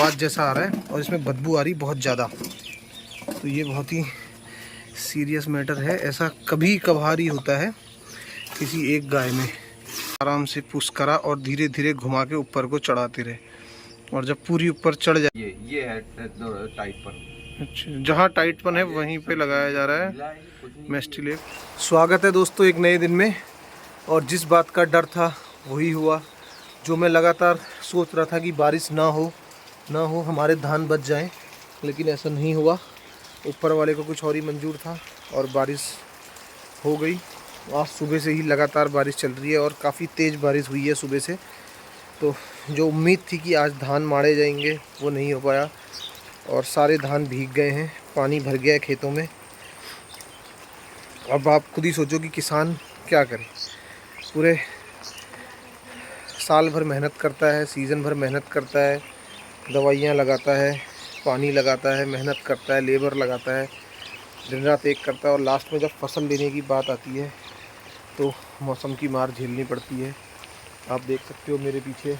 आवाज़ जैसा आ रहा है और इसमें बदबू आ रही बहुत ज़्यादा। तो ये बहुत ही सीरियस मैटर है। ऐसा कभी कभार ही होता है किसी एक गाय में। आराम से पुश करा और धीरे धीरे घुमा के ऊपर को चढ़ाते रहे, और जब पूरी ऊपर चढ़ जाए, ये है टाइट पर। अच्छा, जहाँ टाइटपन है वहीं पे लगाया जा रहा है मेस्टिलेप। स्वागत है दोस्तों एक नए दिन में। और जिस बात का डर था वही हुआ, जो मैं लगातार सोच रहा था कि बारिश ना हो हमारे धान बच जाएं, लेकिन ऐसा नहीं हुआ। ऊपर वाले को कुछ और ही मंजूर था और बारिश हो गई। आज सुबह से ही लगातार बारिश चल रही है और काफ़ी तेज़ बारिश हुई है सुबह से। तो जो उम्मीद थी कि आज धान मारे जाएंगे वो नहीं हो पाया और सारे धान भीग गए हैं, पानी भर गया है खेतों में। अब आप खुद ही सोचो कि किसान क्या करे। पूरे साल भर मेहनत करता है, सीज़न भर मेहनत करता है, दवाइयाँ लगाता है, पानी लगाता है, मेहनत करता है, लेबर लगाता है, दिन रात एक करता है, और लास्ट में जब फसल लेने की बात आती है तो मौसम की मार झेलनी पड़ती है। आप देख सकते हो मेरे पीछे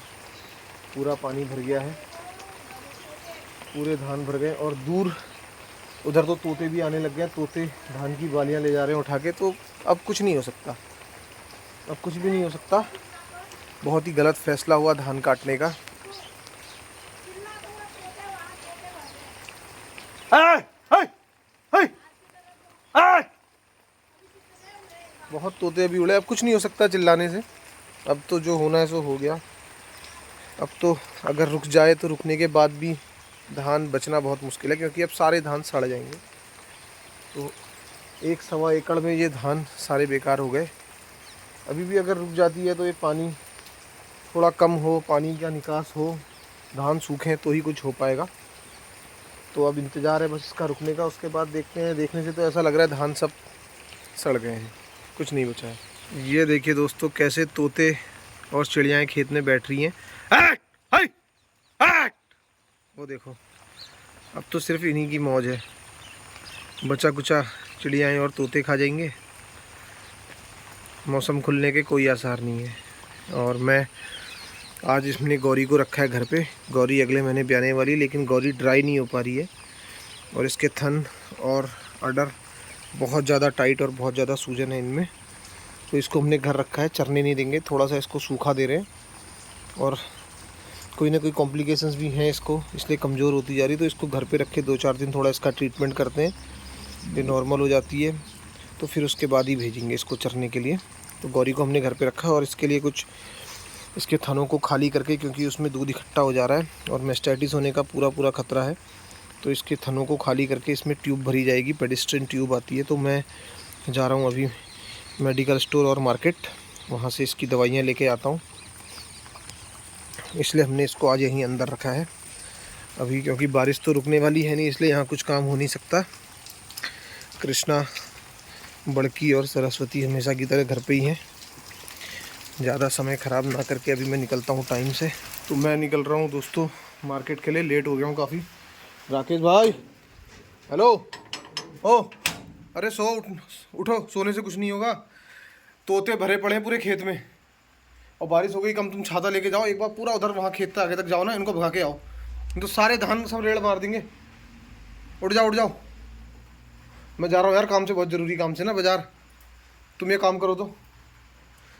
पूरा पानी भर गया है, पूरे धान भर गए। और दूर उधर तो तोते भी आने लग गए, तोते धान की बालियाँ ले जा रहे हैं उठा के। तो अब कुछ नहीं हो सकता, अब कुछ भी नहीं हो सकता। बहुत ही गलत फैसला हुआ धान काटने का। बहुत तोते अभी उड़े, अब कुछ नहीं हो सकता चिल्लाने से। अब तो जो होना है सो हो गया। अब तो अगर रुक जाए तो रुकने के बाद भी धान बचना बहुत मुश्किल है, क्योंकि अब सारे धान सड़ जाएंगे। तो 1-1.25 एकड़ में ये धान सारे बेकार हो गए। अभी भी अगर रुक जाती है तो ये पानी थोड़ा कम हो, पानी का निकास हो, धान सूखें तो ही कुछ हो पाएगा। तो अब इंतज़ार है बस इसका रुकने का, उसके बाद देखते हैं। देखने से तो ऐसा लग रहा है धान सब सड़ गए हैं, कुछ नहीं बचा है। ये देखिए दोस्तों कैसे तोते और चिड़ियाएँ खेत में बैठ रही हैं। वो देखो, अब तो सिर्फ इन्हीं की मौज है। बचा कुचा चिड़ियाएँ और तोते खा जाएंगे। मौसम खुलने के कोई आसार नहीं है। और मैं आज इसने गौरी को रखा है घर पे। गौरी अगले महीने ब्याने वाली, लेकिन गौरी ड्राई नहीं हो पा रही है और इसके थन और अडर बहुत ज़्यादा टाइट और बहुत ज़्यादा सूजन है इनमें। तो इसको हमने घर रखा है, चरने नहीं देंगे, थोड़ा सा इसको सूखा दे रहे हैं। और कोई ना कोई कॉम्प्लिकेशंस भी हैं इसको, इसलिए कमज़ोर होती जा रही। तो इसको घर पे रखे 2-4 दिन थोड़ा इसका ट्रीटमेंट करते हैं, ये नॉर्मल हो जाती है तो फिर उसके बाद ही भेजेंगे इसको चरने के लिए। तो गौरी को हमने घर पे रखा है और इसके लिए कुछ इसके थनों को खाली करके, क्योंकि उसमें दूध इकट्ठा हो जा रहा है और मेस्टाइटिस होने का पूरा खतरा है। तो इसके थनों को खाली करके इसमें ट्यूब भरी जाएगी, पेडिस्ट्रीन ट्यूब आती है। तो मैं जा रहा हूँ अभी मेडिकल स्टोर और मार्केट, वहाँ से इसकी दवाइयाँ लेके आता हूँ। इसलिए हमने इसको आज यहीं अंदर रखा है अभी, क्योंकि बारिश तो रुकने वाली है नहीं, इसलिए यहाँ कुछ काम हो नहीं सकता। कृष्णा, बड़की और सरस्वती हमेशा की तरह घर पे ही हैं। ज़्यादा समय ख़राब ना करके अभी मैं निकलता हूँ टाइम से। तो मैं निकल रहा हूँ दोस्तों मार्केट के लिए, लेट हो गया हूँ काफ़ी। राकेश भाई, हेलो। ओ अरे उठो, सोने से कुछ नहीं होगा। तोते भरे पड़े हैं पूरे खेत में और बारिश हो गई कम। तुम छाता लेके जाओ, एक बार पूरा उधर वहाँ खेत तक आगे तक जाओ ना, इनको भगा के आओ, तो सारे धान सब रेड़ मार देंगे। उठ जाओ, मैं जा रहा हूँ यार काम से, बहुत ज़रूरी काम से ना बाज़ार। तुम ये काम करो तो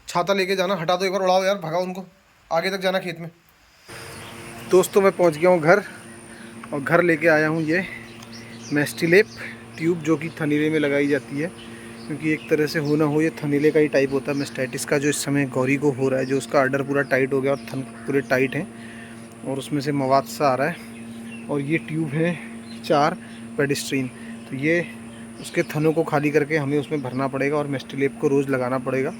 छाता लेके जाना, हटा दो एक बार, उड़ाओ यार, भगाओ उनको, आगे तक जाना खेत में। दोस्तों मैं पहुंच गया हूं घर, और घर लेके आया हूं ये मेस्टिलेप ट्यूब, जो कि थनीले में लगाई जाती है। क्योंकि एक तरह से हो ना हो ये थनीले का ही टाइप होता है मेस्टाइटिस का, जो इस समय गौरी को हो रहा है। जो उसका अडर पूरा टाइट हो गया और थन पूरे टाइट हैं और उसमें से मवाद सा आ रहा है। और ये ट्यूब है 4 पेडिस्ट्रीन। तो ये उसके थनों को खाली करके हमें उसमें भरना पड़ेगा और मेस्टिलेप को रोज़ लगाना पड़ेगा,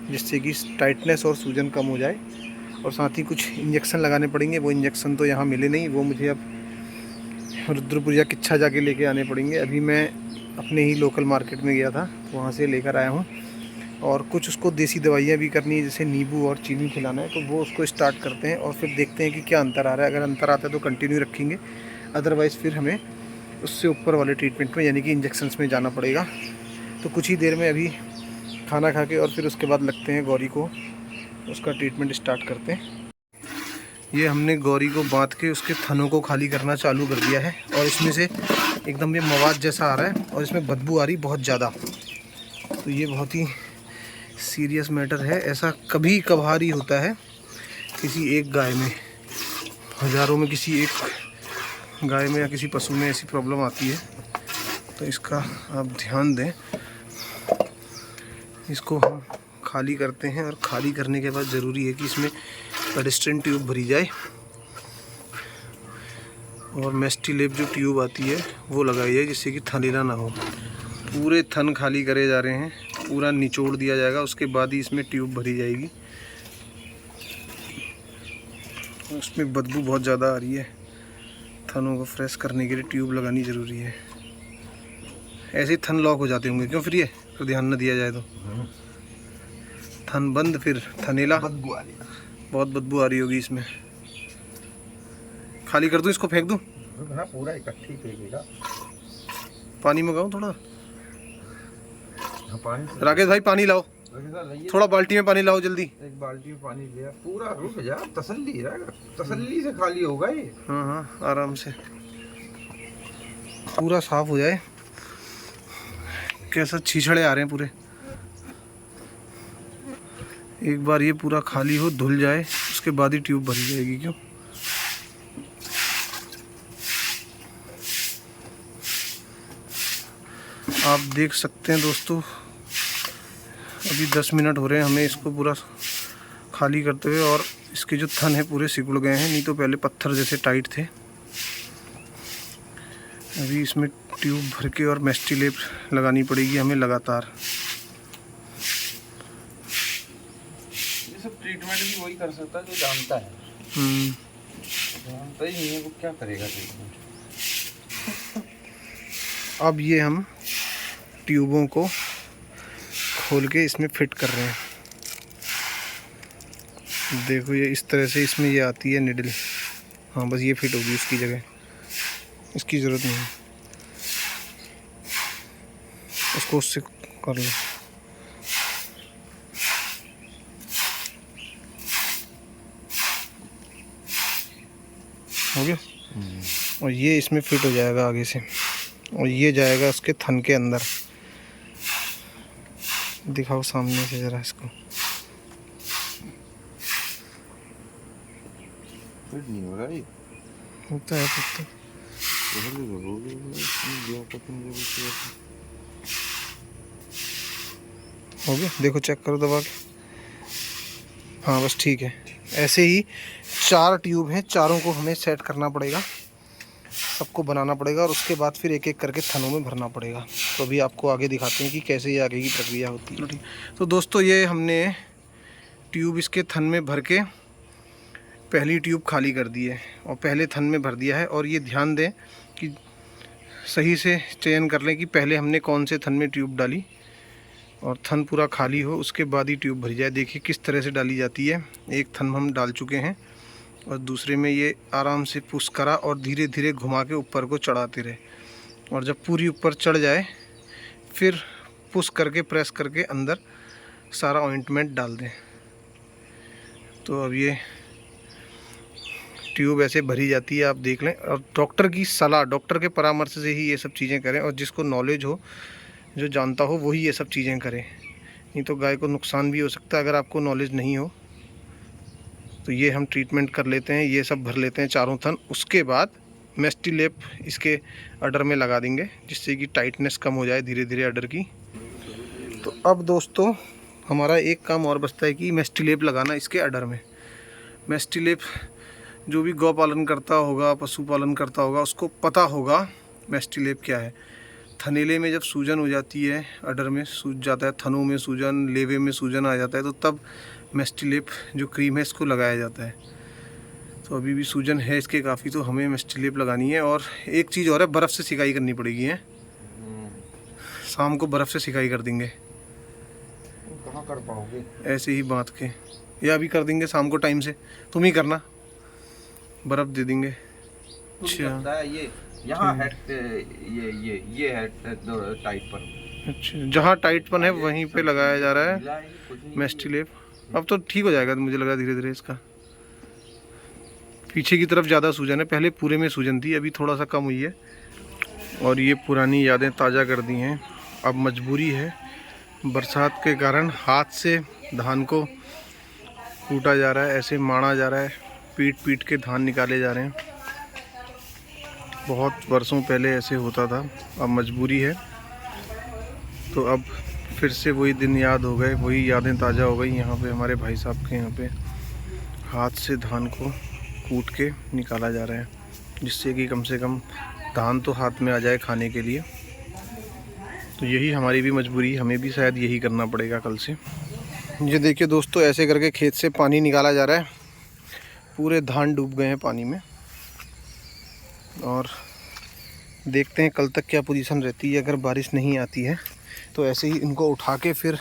जिससे कि टाइटनेस और सूजन कम हो जाए। और साथ ही कुछ इंजेक्शन लगाने पड़ेंगे। वो इंजेक्शन तो यहाँ मिले नहीं, वो मुझे अब रुद्रपुर या किच्छा जाके लेके आने पड़ेंगे। अभी मैं अपने ही लोकल मार्केट में गया था, वहाँ से लेकर आया हूँ। और कुछ उसको देसी दवाइयाँ भी करनी है, जैसे नींबू और चीनी खिलाना है। तो वो उसको स्टार्ट करते हैं और फिर देखते हैं कि क्या अंतर आ रहा है। अगर अंतर आता है तो कंटिन्यू रखेंगे, अदरवाइज़ फिर हमें उससे ऊपर वाले ट्रीटमेंट में यानी कि इंजेक्शन्स में जाना पड़ेगा। तो कुछ ही देर में अभी खाना खा के और फिर उसके बाद लगते हैं गौरी को, उसका ट्रीटमेंट स्टार्ट करते हैं। ये हमने गौरी को बांध के उसके थनों को खाली करना चालू कर दिया है और इसमें से एकदम ये मवाद जैसा आ रहा है और इसमें बदबू आ रही बहुत ज़्यादा। तो ये बहुत ही सीरियस मैटर है। ऐसा कभी कभार ही होता है किसी एक गाय में, हज़ारों में किसी एक गाय में या किसी पशु में ऐसी प्रॉब्लम आती है। तो इसका आप ध्यान दें। इसको हम खाली करते हैं और खाली करने के बाद ज़रूरी है कि इसमें पेडिस्ट्रिन ट्यूब भरी जाए और मेस्टिलेप जो ट्यूब आती है वो लगाई जाए, जिससे कि थनेला ना हो। पूरे थन खाली करे जा रहे हैं, पूरा निचोड़ दिया जाएगा, उसके बाद ही इसमें ट्यूब भरी जाएगी। उसमें बदबू बहुत ज़्यादा आ रही है, थनों को फ्रेश करने के लिए ट्यूब लगानी ज़रूरी है। ऐसे ही थन लॉक हो जाते होंगे, क्यों? फिर ये तो ध्यान न दिया जाए तो थन बंद, फिर थनेला, बदबू आ रही है। बहुत बदबू आ रही होगी इसमें। खाली कर दूं, इसको फेंक दूं? हाँ, पूरा इकट्ठी फेंकेगा। पानी मंगाऊं थोड़ा? हाँ, पानी राकेश भाई पानी लाओ, थोड़ा बाल्टी में पानी लाओ जल्दी। एक बाल्टी में पानी लिया, पूरा रुक जा, तसल्ली रहेगा, तसल्ली से खाली होगा ये। हाँ हाँ, आराम से पूरा साफ हो जाए। कैसा छीछड़े आ रहे हैं पूरे। एक बार ये पूरा खाली हो, धुल जाए, उसके बाद ही ट्यूब भरी जाएगी। क्यों? आप देख सकते हैं दोस्तों, अभी 10 मिनट हो रहे हैं हमें इसको पूरा खाली करते हुए, और इसके जो थन है पूरे सिकुड़ गए हैं, नहीं तो पहले पत्थर जैसे टाइट थे। अभी इसमें ट्यूब भर के और मेस्टिलेप लगानी पड़ेगी हमें लगातार। ये सब ट्रीटमेंट भी वही कर सकता है जो जानता है। जानता ही नहीं है वो क्या करेगा ट्रीटमेंट। अब ये हम ट्यूबों को खोल के इसमें फिट कर रहे हैं। देखो ये इस तरह से इसमें ये आती है निडल। हाँ, बस ये फिट होगी इसकी जगह, इसकी ज़रूरत नहीं है। उसको उससे कर लो। हो गया। और ये इसमें फिट हो जाएगा आगे से, और ये जाएगा उसके थन के अंदर। दिखाओ सामने से ज़रा इसको। फिट नहीं हो रहा है, होता है फिट तो। हो गया, देखो चेक करो दबा के। हाँ बस ठीक है। ऐसे ही 4 ट्यूब हैं, चारों को हमें सेट करना पड़ेगा, सबको बनाना पड़ेगा, और उसके बाद फिर एक एक करके थनों में भरना पड़ेगा। तो अभी आपको आगे दिखाते हैं कि कैसे ये आगे की प्रक्रिया होती है। ठीक, तो दोस्तों ये हमने ट्यूब इसके थन में भर के पहली ट्यूब खाली कर दी है और पहले थन में भर दिया है। और ये ध्यान दें कि सही से चयन कर लें कि पहले हमने कौन से थन में ट्यूब डाली, और थन पूरा खाली हो उसके बाद ही ट्यूब भरी जाए। देखिए किस तरह से डाली जाती है। एक थन हम डाल चुके हैं और दूसरे में ये आराम से पुश करा और धीरे धीरे घुमा के ऊपर को चढ़ाते रहे, और जब पूरी ऊपर चढ़ जाए फिर पुश करके प्रेस करके अंदर सारा ऑइंटमेंट डाल दें। तो अब ये ट्यूब ऐसे भरी जाती है, आप देख लें। और डॉक्टर की सलाह, डॉक्टर के परामर्श से ही ये सब चीज़ें करें, और जिसको नॉलेज हो, जो जानता हो, वही ये सब चीज़ें करें। नहीं तो गाय को नुकसान भी हो सकता है अगर आपको नॉलेज नहीं हो। तो ये हम ट्रीटमेंट कर लेते हैं, ये सब भर लेते हैं चारों थन। उसके बाद मेस्टिलेप इसके अडर में लगा देंगे, जिससे कि टाइटनेस कम हो जाए धीरे धीरे अडर की। तो अब दोस्तों हमारा एक काम और बचता है कि मेस्टिलेप लगाना इसके अडर में। मेस्टिलेप जो भी गौ पालन करता होगा, पशुपालन करता होगा, उसको पता होगा मेस्टिलेप क्या है। थनेले में जब सूजन हो जाती है, अडर में सूज जाता है, थनों में सूजन, लेवे में सूजन आ जाता है, तो तब मेस्टिलेप जो क्रीम है इसको लगाया जाता है। तो अभी भी सूजन है इसके काफ़ी, तो हमें मेस्टिलेप लगानी है। और एक चीज़ और है, बर्फ़ से सिकाई करनी पड़ेगी है। शाम को बर्फ़ से सिकाई कर देंगे। कहाँ कर पाओगे? ऐसे ही बांध के, या अभी कर देंगे शाम को टाइम से, तुम ही करना, बर्फ़ दे देंगे। अच्छा, ये यहाँ है, ये है टाइट पर। अच्छा, जहाँ टाइटपन है वहीं पे लगाया जा रहा है मेस्टिलेप। अब तो ठीक हो जाएगा, मुझे लगा धीरे धीरे इसका। पीछे की तरफ ज़्यादा सूजन है, पहले पूरे में सूजन थी, अभी थोड़ा सा कम हुई है। और ये पुरानी यादें ताज़ा कर दी हैं। अब मजबूरी है, बरसात के कारण हाथ से धान को कूटा जा रहा है, ऐसे माड़ा जा रहा है, पीट पीट के धान निकाले जा रहे हैं। बहुत वर्षों पहले ऐसे होता था, अब मजबूरी है। तो अब फिर से वही दिन याद हो गए, वही यादें ताज़ा हो गई। यहाँ पे हमारे भाई साहब के यहाँ पे हाथ से धान को कूट के निकाला जा रहा है, जिससे कि कम से कम धान तो हाथ में आ जाए खाने के लिए। तो यही हमारी भी मजबूरी, हमें भी शायद यही करना पड़ेगा कल से। ये देखिए दोस्तों, ऐसे करके खेत से पानी निकाला जा रहा है, पूरे धान डूब गए हैं पानी में। और देखते हैं कल तक क्या पोजीशन रहती है। अगर बारिश नहीं आती है तो ऐसे ही इनको उठा के फिर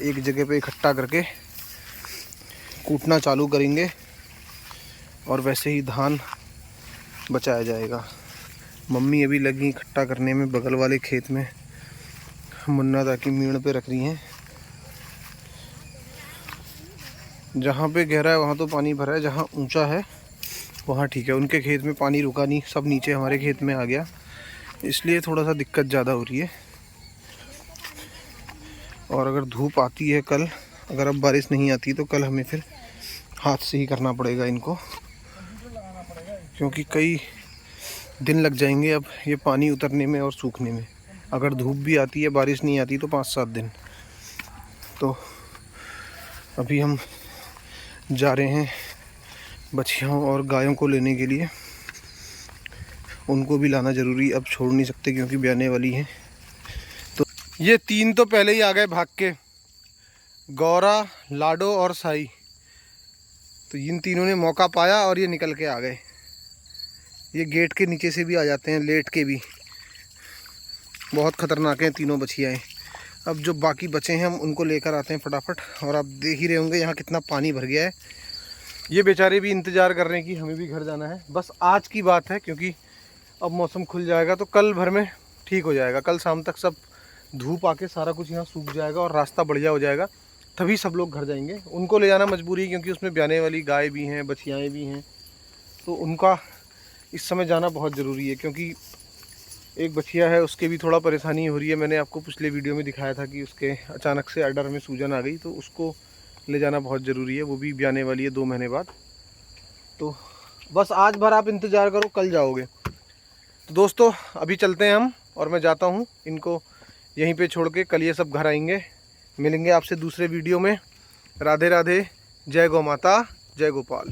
एक जगह पे इकट्ठा करके कूटना चालू करेंगे और वैसे ही धान बचाया जाएगा। मम्मी अभी लगी इकट्ठा करने में, बगल वाले खेत में मुन्ना ताकि मीण पे रख रही हैं। जहाँ पे गहरा है वहाँ तो पानी भरा है, जहाँ ऊंचा है वहाँ ठीक है। उनके खेत में पानी रुका नहीं, सब नीचे हमारे खेत में आ गया, इसलिए थोड़ा सा दिक्कत ज़्यादा हो रही है। और अगर धूप आती है कल, अगर अब बारिश नहीं आती तो कल हमें फिर हाथ से ही करना पड़ेगा इनको, क्योंकि कई दिन लग जाएंगे अब ये पानी उतरने में और सूखने में। अगर धूप भी आती है, बारिश नहीं आती तो 5-7 दिन। तो अभी हम जा रहे हैं बछियाओं और गायों को लेने के लिए, उनको भी लाना ज़रूरी, अब छोड़ नहीं सकते क्योंकि ब्याने वाली हैं। तो ये 3 तो पहले ही आ गए भाग के, गौरा, लाडो और साई। तो इन तीनों ने मौका पाया और ये निकल के आ गए। ये गेट के नीचे से भी आ जाते हैं, लेट के भी। बहुत ख़तरनाक हैं तीनों बछियाएँ। अब जो बाकी बचे हैं हम उनको लेकर आते हैं फटाफट। और आप देख ही रहे होंगे यहाँ कितना पानी भर गया है। ये बेचारे भी इंतज़ार कर रहे हैं कि हमें भी घर जाना है। बस आज की बात है, क्योंकि अब मौसम खुल जाएगा तो कल भर में ठीक हो जाएगा। कल शाम तक सब धूप आके सारा कुछ यहाँ सूख जाएगा और रास्ता बढ़िया हो जाएगा, तभी सब लोग घर जाएंगे। उनको ले जाना मजबूरी है, क्योंकि उसमें ब्याने वाली गाय भी हैं, बछियाएँ भी हैं, तो उनका इस समय जाना बहुत ज़रूरी है। क्योंकि एक बछिया है, उसके भी थोड़ा परेशानी हो रही है। मैंने आपको पिछले वीडियो में दिखाया था कि उसके अचानक से अडर में सूजन आ गई, तो उसको ले जाना बहुत ज़रूरी है। वो भी ब्याने वाली है 2 महीने बाद। तो बस आज भर आप इंतज़ार करो, कल जाओगे। तो दोस्तों अभी चलते हैं हम, और मैं जाता हूँ इनको यहीं पे छोड़ के। कल ये सब घर आएंगे। मिलेंगे आपसे दूसरे वीडियो में। राधे राधे, जय गौ माता, जय गोपाल।